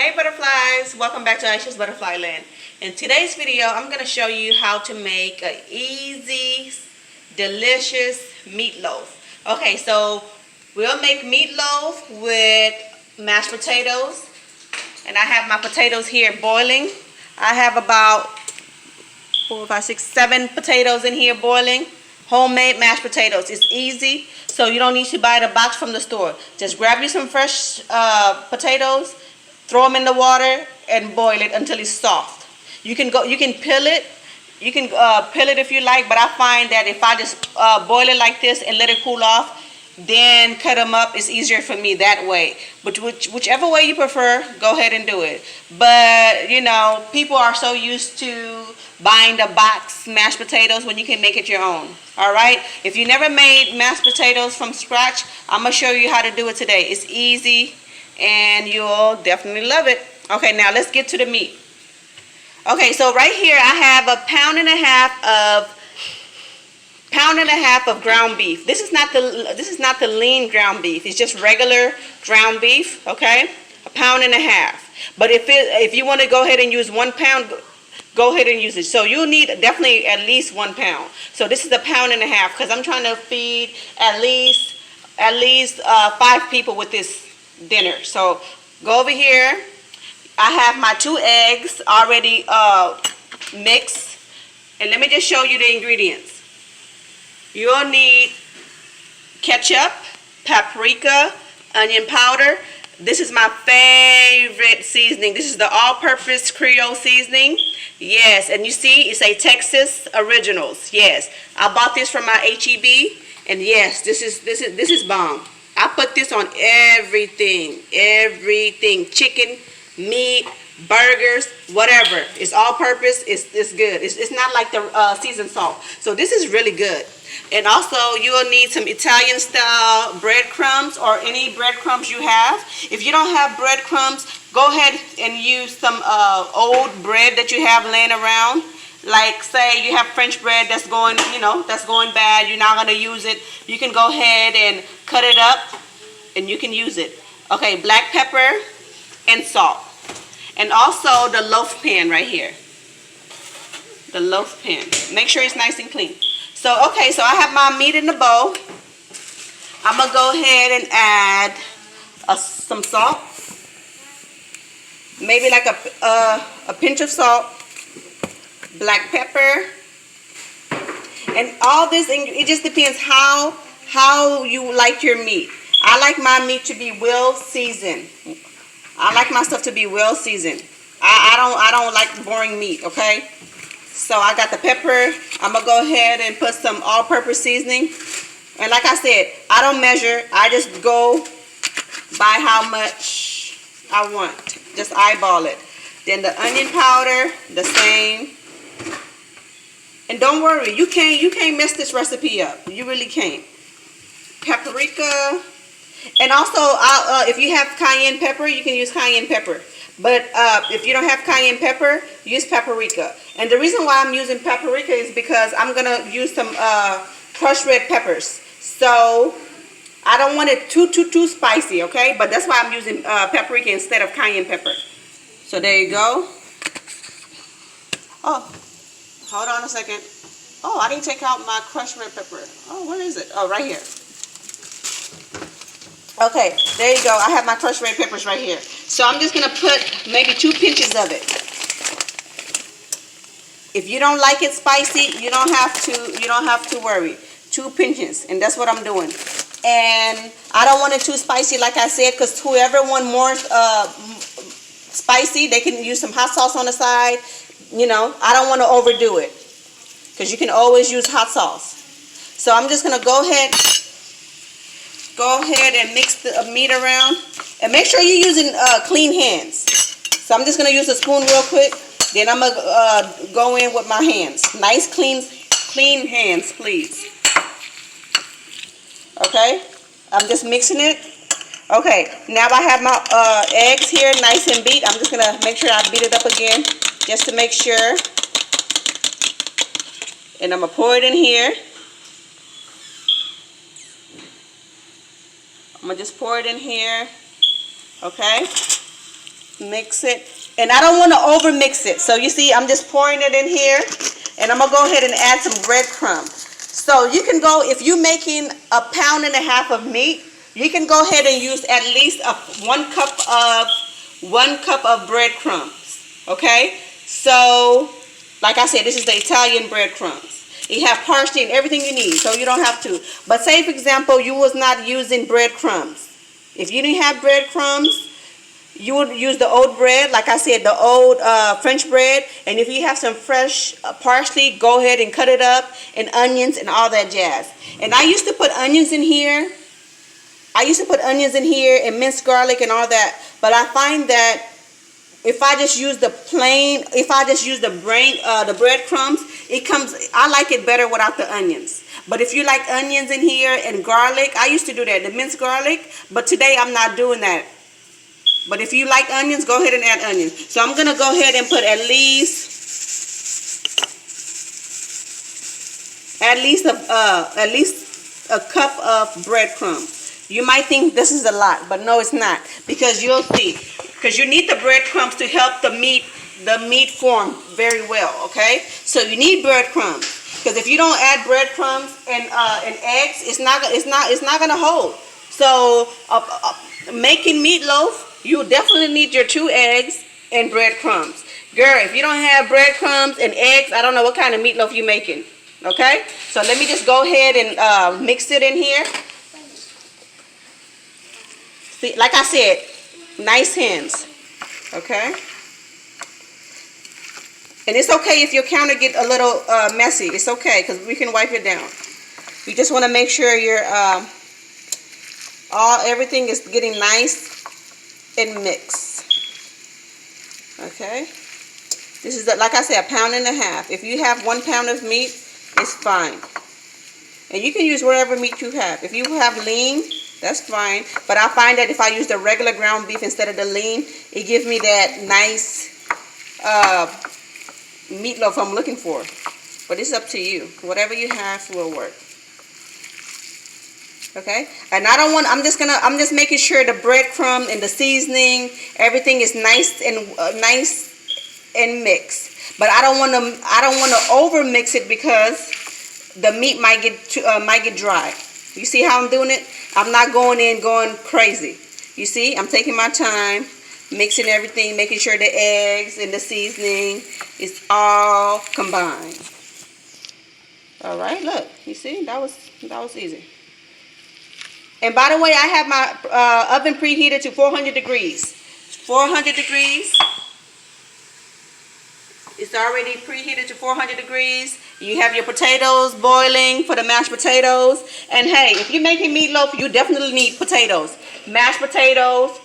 Hey butterflies, welcome back to Aisha's Butterfly Land. In today's video, I'm going to show you how to make an easy, delicious meatloaf. Okay, so we'll make meatloaf with mashed potatoes. And I have my potatoes here boiling. I have about 4, 5, 6, 7 potatoes in here boiling. Homemade mashed potatoes. It's easy, so you don't need to buy the box from the store. Just grab you some fresh potatoes, throw them in the water, and boil it until it's soft. You can peel it. You can peel it if you like, but I find that if I just boil it like this and let it cool off, then cut them up, it's easier for me that way. But whichever way you prefer, go ahead and do it. But you know, people are so used to buying the box mashed potatoes when you can make it your own. All right, if you never made mashed potatoes from scratch, I'm gonna show you how to do it today. It's easy and you'll definitely love it. Okay, now let's get to the meat. Okay, so right here I have a pound and a half of ground beef. This is not the lean ground beef. It's just regular ground beef. Okay, a pound and a half. But if you want to go ahead and use 1 pound, go ahead and use it. So you'll need definitely at least 1 pound. So this is a pound and a half because I'm trying to feed at least 5 people with this dinner. So go over here. I have my 2 eggs already mixed, and let me just show you the ingredients. You'll need ketchup, paprika, onion powder. This is my favorite seasoning. This is the all-purpose Creole seasoning. Yes, and you see it's a Texas Originals. Yes, I bought this from my HEB, and yes, this is bomb. I put this on everything, chicken, meat, burgers, whatever. It's all-purpose. It's good. It's not like the seasoned salt. So this is really good. And also you'll need some Italian style breadcrumbs or any breadcrumbs you have. If you don't have breadcrumbs, go ahead and use some old bread that you have laying around. Like say you have French bread that's going bad, you're not going to use it. You can go ahead and cut it up and you can use it. Okay, black pepper and salt. And also the loaf pan right here. The loaf pan. Make sure it's nice and clean. So, okay, so I have my meat in the bowl. I'm going to go ahead and add some salt. Maybe like a pinch of salt. Black pepper. And all this, it just depends how you like your meat. I like my meat to be well seasoned. I like my stuff to be well seasoned. I don't like boring meat, okay? So I got the pepper. I'm going to go ahead and put some all-purpose seasoning. And like I said, I don't measure. I just go by how much I want. Just eyeball it. Then the onion powder, the same. And don't worry, you can't mess this recipe up. You really can't. Paprika. And also, if you have cayenne pepper, you can use cayenne pepper. But if you don't have cayenne pepper, use paprika. And the reason why I'm using paprika is because I'm going to use some crushed red peppers. So I don't want it too spicy, okay? But that's why I'm using paprika instead of cayenne pepper. So there you go. Oh, hold on a second. Oh, I didn't take out my crushed red pepper. Oh, where is it? Oh, right here. Okay, there you go. I have my crushed red peppers right here. So I'm just gonna put maybe 2 pinches of it. If you don't like it spicy, you don't have to worry. 2 pinches, and that's what I'm doing. And I don't want it too spicy, like I said, because whoever wants more spicy, they can use some hot sauce on the side. You know, I don't want to overdo it, because you can always use hot sauce. So I'm just gonna go ahead and mix the meat around, and make sure you're using clean hands. So I'm just gonna use a spoon real quick, then I'm gonna go in with my hands. Nice clean hands, please. Okay, I'm just mixing it. Okay, now I have my eggs here nice and beat. I'm just gonna make sure I beat it up again just to make sure, and I'm gonna pour it in here. I'm going to just pour it in here, okay? Mix it. And I don't want to over mix it. So you see, I'm just pouring it in here. And I'm going to go ahead and add some breadcrumbs. So you can go, if you're making 1.5 pounds of meat, you can go ahead and use at least 1 cup of breadcrumbs. Okay? So, like I said, this is the Italian breadcrumbs. You have parsley and everything you need, so you don't have to. But say, for example, you was not using breadcrumbs. If you didn't have breadcrumbs, you would use the old bread, like I said, the old French bread. And if you have some fresh parsley, go ahead and cut it up, and onions and all that jazz. And I used to put onions in here. And minced garlic and all that. But I find that if I just use the breadcrumbs, I like it better without the onions. But if you like onions in here and garlic, I used to do that, the minced garlic. But today I'm not doing that. But if you like onions, go ahead and add onions. So I'm going to go ahead and put at least a cup of breadcrumbs. You might think this is a lot, but no, it's not. Because you'll see. Because you need the breadcrumbs to help the meat form very well, okay? So you need breadcrumbs. Because if you don't add breadcrumbs and eggs, it's not going to hold. So making meatloaf, you definitely need your 2 eggs and breadcrumbs. Girl, if you don't have breadcrumbs and eggs, I don't know what kind of meatloaf you're making. Okay? So let me just go ahead and mix it in here. See, like I said, nice hands. Okay? And it's okay if your counter get a little messy. It's okay, because we can wipe it down. You just want to make sure your everything is getting nice and mix. Okay, this is like I said, 1.5 pounds. If you have 1 pound of meat, it's fine. And you can use whatever meat you have. If you have lean, that's fine. But I find that if I use the regular ground beef instead of the lean, it gives me that nice meatloaf I'm looking for. But it's up to you. Whatever you have will work. Okay, and I'm just making sure the breadcrumb and the seasoning, everything is nice and mixed. But I don't want to over mix it, because the meat might get dry. You see how I'm doing it? I'm not going crazy. You see, I'm taking my time, mixing everything, making sure the eggs and the seasoning is all combined. All right, look, you see, that was easy. And by the way, I have my oven preheated to 400 degrees. 400 degrees. It's already preheated to 400 degrees. You have your potatoes boiling for the mashed potatoes. And hey, if you're making meatloaf, you definitely need potatoes. Mashed potatoes,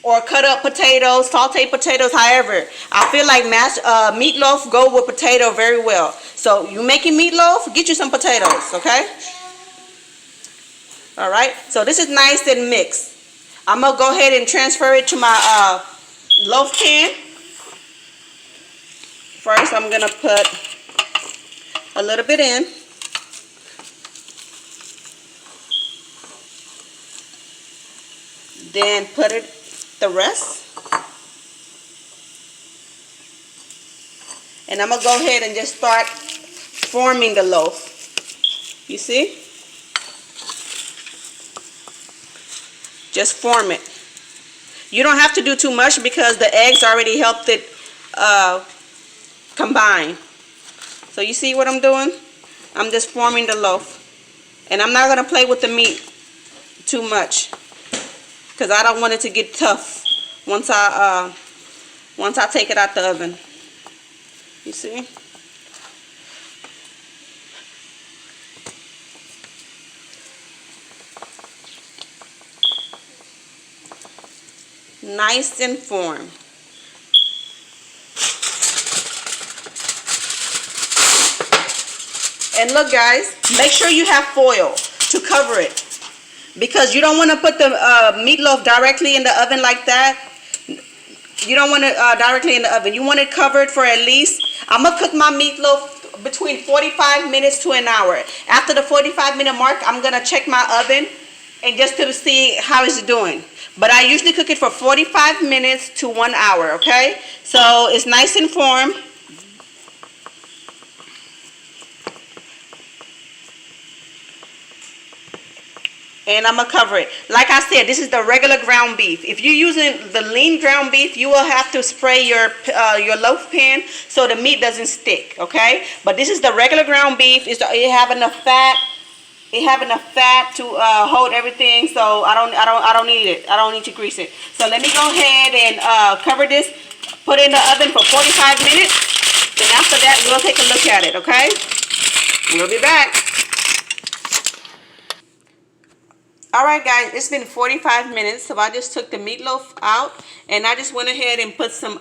or cut up potatoes, sauteed potatoes, however. I feel like meatloaf go with potato very well. So you making meatloaf, get you some potatoes, okay? All right, so this is nice and mixed. I'm going to go ahead and transfer it to my loaf can. First, I'm going to put a little bit in. Then put the rest. And I'm going to go ahead and just start forming the loaf. You see? Just form it. You don't have to do too much, because the eggs already helped it combine. So you see what I'm doing? I'm just forming the loaf. And I'm not going to play with the meat too much, because I don't want it to get tough once I take it out the oven. You see? Nice and formed. And look, guys, make sure you have foil to cover it, because you don't want to put the meatloaf directly in the oven like that. You don't want it directly in the oven. You want it covered for at least, I'm going to cook my meatloaf between 45 minutes to an hour. After the 45-minute mark, I'm going to check my oven and just to see how it's doing. But I usually cook it for 45 minutes to 1 hour, okay? So it's nice and firm. And I'm gonna cover it. Like I said, this is the regular ground beef. If you're using the lean ground beef, you will have to spray your loaf pan so the meat doesn't stick, okay? But this is the regular ground beef. It have enough fat. It have enough fat to hold everything, so I don't need it. I don't need to grease it. So let me go ahead and cover this. Put it in the oven for 45 minutes. Then after that, we'll take a look at it, okay? We'll be back. All right, guys, it's been 45 minutes, so I just took the meatloaf out, and I just went ahead and put some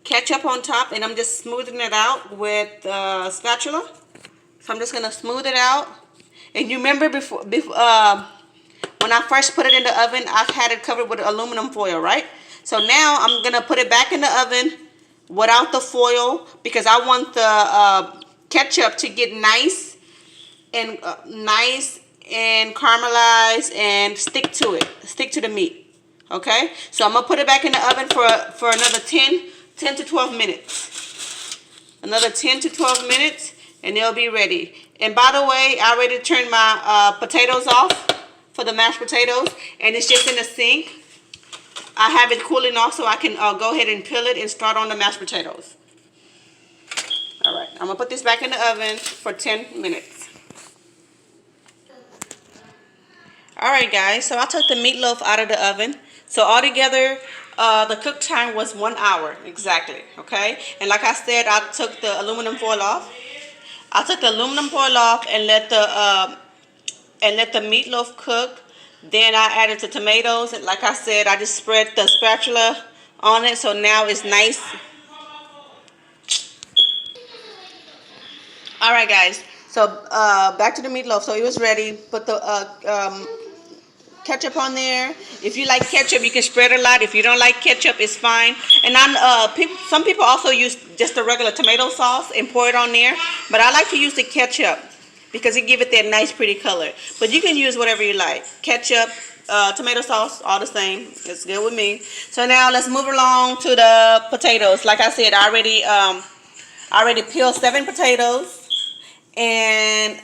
ketchup on top, and I'm just smoothing it out with a spatula. So I'm just gonna smooth it out. And you remember before when I first put it in the oven, I've had it covered with aluminum foil, right? So now I'm gonna put it back in the oven without the foil because I want the ketchup to get nice and caramelized and stick to the meat. Okay, so I'm gonna put it back in the oven for another 10 to 12 minutes. Another 10 to 12 minutes, and they'll be ready. And by the way, I already turned my potatoes off for the mashed potatoes, and it's just in the sink. I have it cooling off so I can go ahead and peel it and start on the mashed potatoes. All right, I'm gonna put this back in the oven for 10 minutes. All right, guys, so I took the meatloaf out of the oven. So altogether, the cook time was 1 hour exactly, okay? And like I said, I took the aluminum foil off. I took the aluminum foil off and let the meatloaf cook. Then I added the tomatoes. And like I said, I just spread the spatula on it, so now it's nice. All right, guys. So back to the meatloaf. So it was ready. Put the ketchup on there. If you like ketchup, you can spread a lot. If you don't like ketchup, it's fine. And some people also use just the regular tomato sauce and pour it on there. But I like to use the ketchup because it gives it that nice, pretty color. But you can use whatever you like. Ketchup, tomato sauce, all the same. It's good with me. So now let's move along to the potatoes. Like I said, I already peeled 7 potatoes and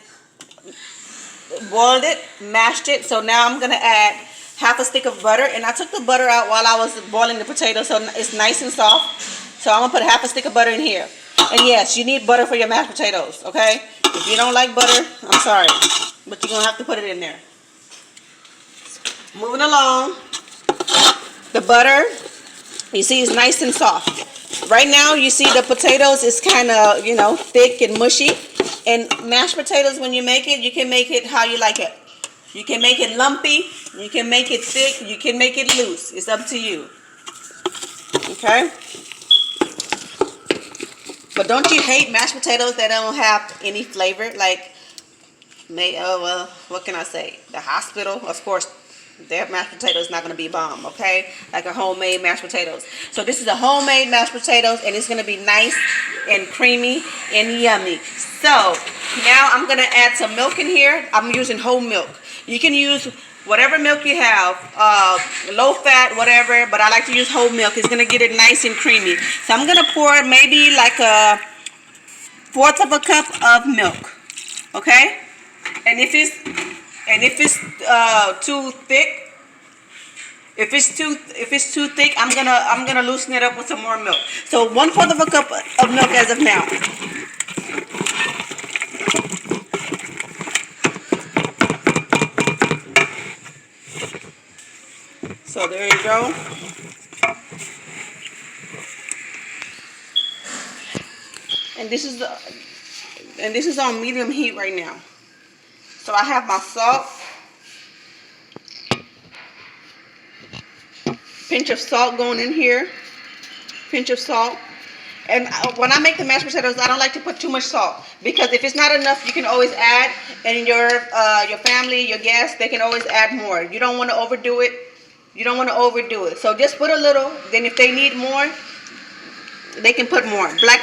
boiled it, mashed it. So now I'm gonna add half a stick of butter, and I took the butter out while I was boiling the potatoes so it's nice and soft. So I'm gonna put half a stick of butter in here. And yes, you need butter for your mashed potatoes, okay? If you don't like butter, I'm sorry, but you're gonna have to put it in there. Moving along, the butter, you see, is nice and soft. Right now, you see the potatoes is kind of, thick and mushy. And mashed potatoes, when you make it, you can make it how you like it. You can make it lumpy, you can make it thick, you can make it loose. It's up to you. Okay? But don't you hate mashed potatoes that don't have any flavor? Like, what can I say? The hospital, of course, their mashed potatoes not going to be bomb, okay? Like a homemade mashed potatoes. So this is a homemade mashed potatoes, and it's going to be nice and creamy and yummy. So now I'm going to add some milk in here. I'm using whole milk. You can use whatever milk you have, low fat, whatever, but I like to use whole milk. It's going to get it nice and creamy. So I'm going to pour maybe like a 1/4 of a cup of milk, okay? And if it's too thick, if it's too thick, I'm gonna loosen it up with some more milk. So 1/4 of a cup of milk as of now. So there you go. And this is on medium heat right now. So I have my salt, pinch of salt going in here, pinch of salt. And when I make the mashed potatoes, I don't like to put too much salt because if it's not enough, you can always add, and your family, your guests, they can always add more. You don't want to overdo it. You don't want to overdo it. So just put a little. Then if they need more, they can put more. Black